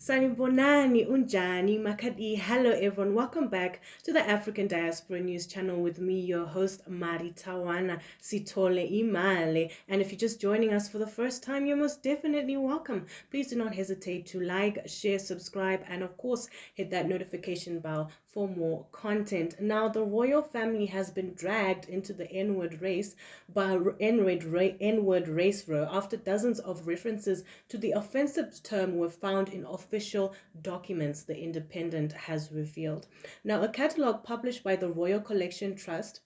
Sanibonani, unjani, makadi. Hello everyone, welcome back to the African Diaspora News Channel with me, your host, Maritawana Sitole Imale. And if you're just joining us for the first time, you're most definitely welcome. Please do not hesitate to like, share, subscribe, and of course, hit that notification bell for more content. Now, the royal family has been dragged into the N-word race by N-word race row after dozens of references to the offensive term were found in official documents, the Independent has revealed. Now, a catalogue published by the Royal Collection Trust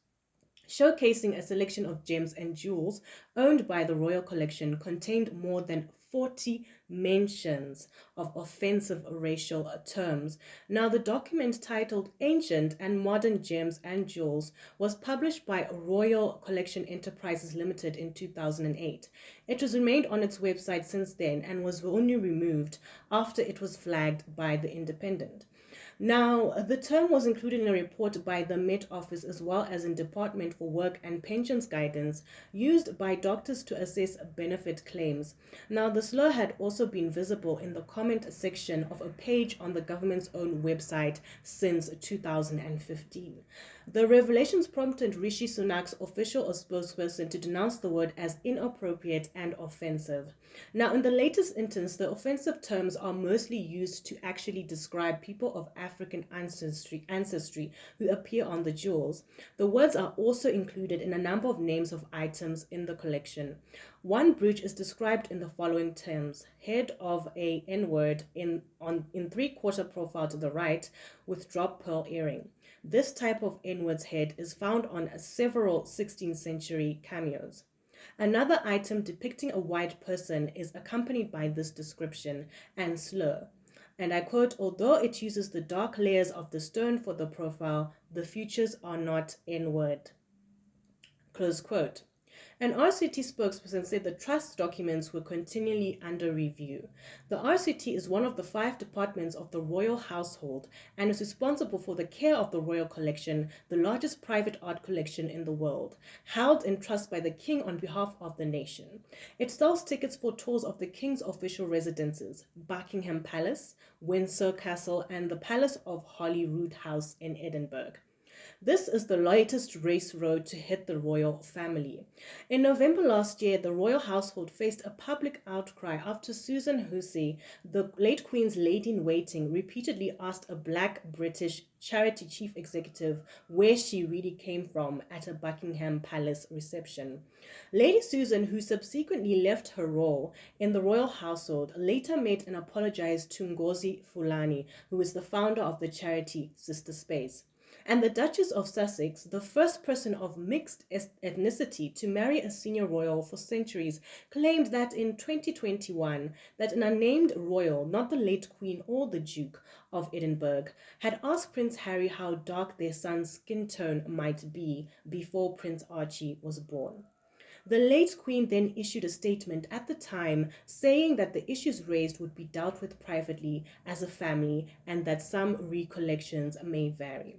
showcasing a selection of gems and jewels owned by the Royal Collection contained more than 40 mentions of offensive racial terms. Now, the document titled Ancient and Modern Gems and Jewels was published by Royal Collection Enterprises Limited in 2008. It has remained on its website since then and was only removed after it was flagged by the Independent. Now, the term was included in a report by the Met Office as well as in Department for Work and Pensions guidance used by doctors to assess benefit claims. Now, the slur had also been visible in the comment section of a page on the government's own website since 2015. The revelations prompted Rishi Sunak's official spokesperson to denounce the word as inappropriate and offensive. Now, in the latest instance, the offensive terms are mostly used to actually describe people of African ancestry who appear on the jewels. The words are also included in a number of names of items in the collection. One brooch is described in the following terms: head of a N-word in three-quarter profile to the right with drop pearl earring. This type of N-word's head is found on several 16th century cameos. Another item depicting a white person is accompanied by this description and slur. And I quote, although it uses the dark layers of the stone for the profile, the features are not N-word. Close quote. An RCT spokesperson said the trust documents were continually under review. The RCT is one of the 5 departments of the royal household and is responsible for the care of the royal collection, the largest private art collection in the world, held in trust by the king on behalf of the nation. It sells tickets for tours of the king's official residences, Buckingham Palace, Windsor Castle, and the Palace of Holyrood House in Edinburgh. This is the latest race road to hit the royal family. In November last year, the royal household faced a public outcry after Susan Hussey, the late Queen's lady-in-waiting, repeatedly asked a black British charity chief executive where she really came from at a Buckingham Palace reception. Lady Susan, who subsequently left her role in the royal household, later met and apologized to Ngozi Fulani, who is the founder of the charity Sister Space. And the Duchess of Sussex, the first person of mixed ethnicity to marry a senior royal for centuries, claimed that in 2021 that an unnamed royal, not the late Queen or the Duke of Edinburgh, had asked Prince Harry how dark their son's skin tone might be before Prince Archie was born. The late Queen then issued a statement at the time saying that the issues raised would be dealt with privately as a family and that some recollections may vary.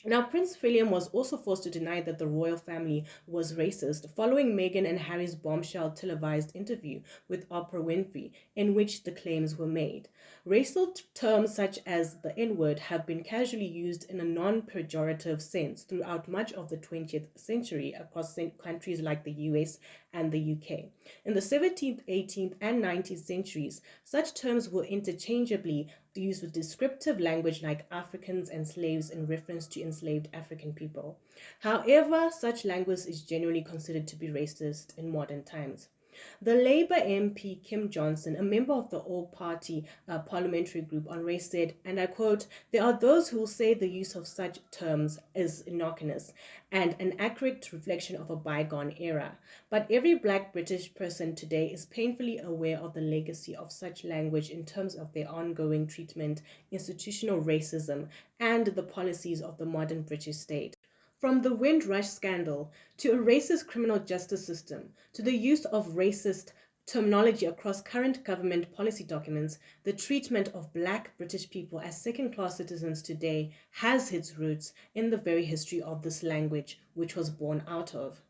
Now, Prince William was also forced to deny that the royal family was racist following Meghan and Harry's bombshell televised interview with Oprah Winfrey, in which the claims were made. Racial terms such as the N-word have been casually used in a non-pejorative sense throughout much of the 20th century across countries like the US and the UK. In the 17th, 18th, and 19th centuries, such terms were interchangeably used with descriptive language like Africans and slaves in reference to enslaved African people. However, such language is generally considered to be racist in modern times. The Labour MP Kim Johnson, a member of the All-Party Parliamentary Group on Race, said, and I quote, "There are those who will say the use of such terms is innocuous and an accurate reflection of a bygone era. But every black British person today is painfully aware of the legacy of such language in terms of their ongoing treatment, institutional racism, and the policies of the modern British state. From the Windrush scandal to a racist criminal justice system to the use of racist terminology across current government policy documents, the treatment of black British people as second-class citizens today has its roots in the very history of this language, which was born out of."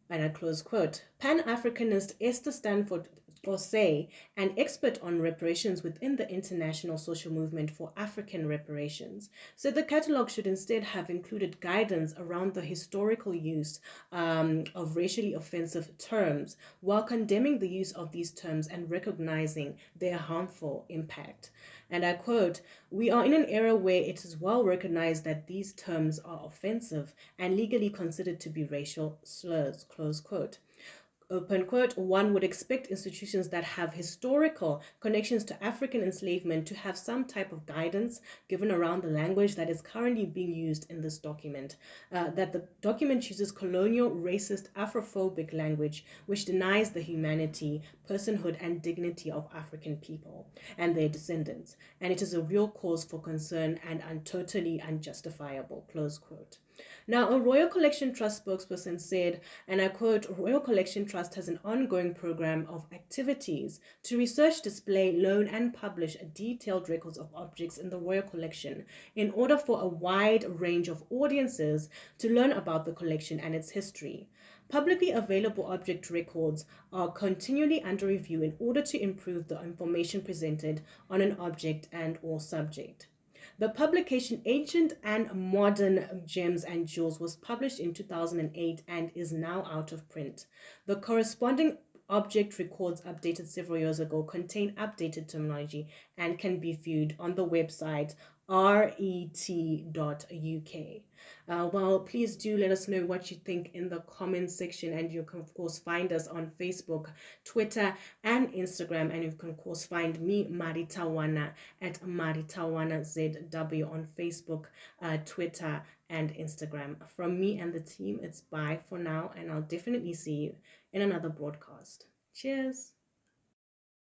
And I close quote. Pan-Africanist Esther Stanford or say, an expert on reparations within the International Social Movement for African Reparations, said the catalogue should instead have included guidance around the historical use of racially offensive terms, while condemning the use of these terms and recognizing their harmful impact. And I quote, "We are in an era where it is well recognized that these terms are offensive and legally considered to be racial slurs," close quote. Open quote, "One would expect institutions that have historical connections to African enslavement to have some type of guidance given around the language that is currently being used in this document. That the document uses colonial, racist, Afrophobic language which denies the humanity, personhood, and dignity of African people and their descendants. And it is a real cause for concern and totally unjustifiable," close quote. Now, a Royal Collection Trust spokesperson said, and I quote, "Royal Collection Trust has an ongoing program of activities to research, display, loan, and publish detailed records of objects in the Royal Collection in order for a wide range of audiences to learn about the collection and its history. Publicly available object records are continually under review in order to improve the information presented on an object and/or subject." The publication Ancient and Modern Gems and Jewels was published in 2008 and is now out of print. The corresponding object records updated several years ago contain updated terminology and can be viewed on the website ret.uk. Well, please do let us know what you think in the comments section, and you can of course find us on Facebook, Twitter, and Instagram, and you can of course find me, Maritawana, at Maritawana ZW on Facebook, Twitter, and Instagram. From me and the team, it's bye for now, and I'll definitely see you in another broadcast. Cheers.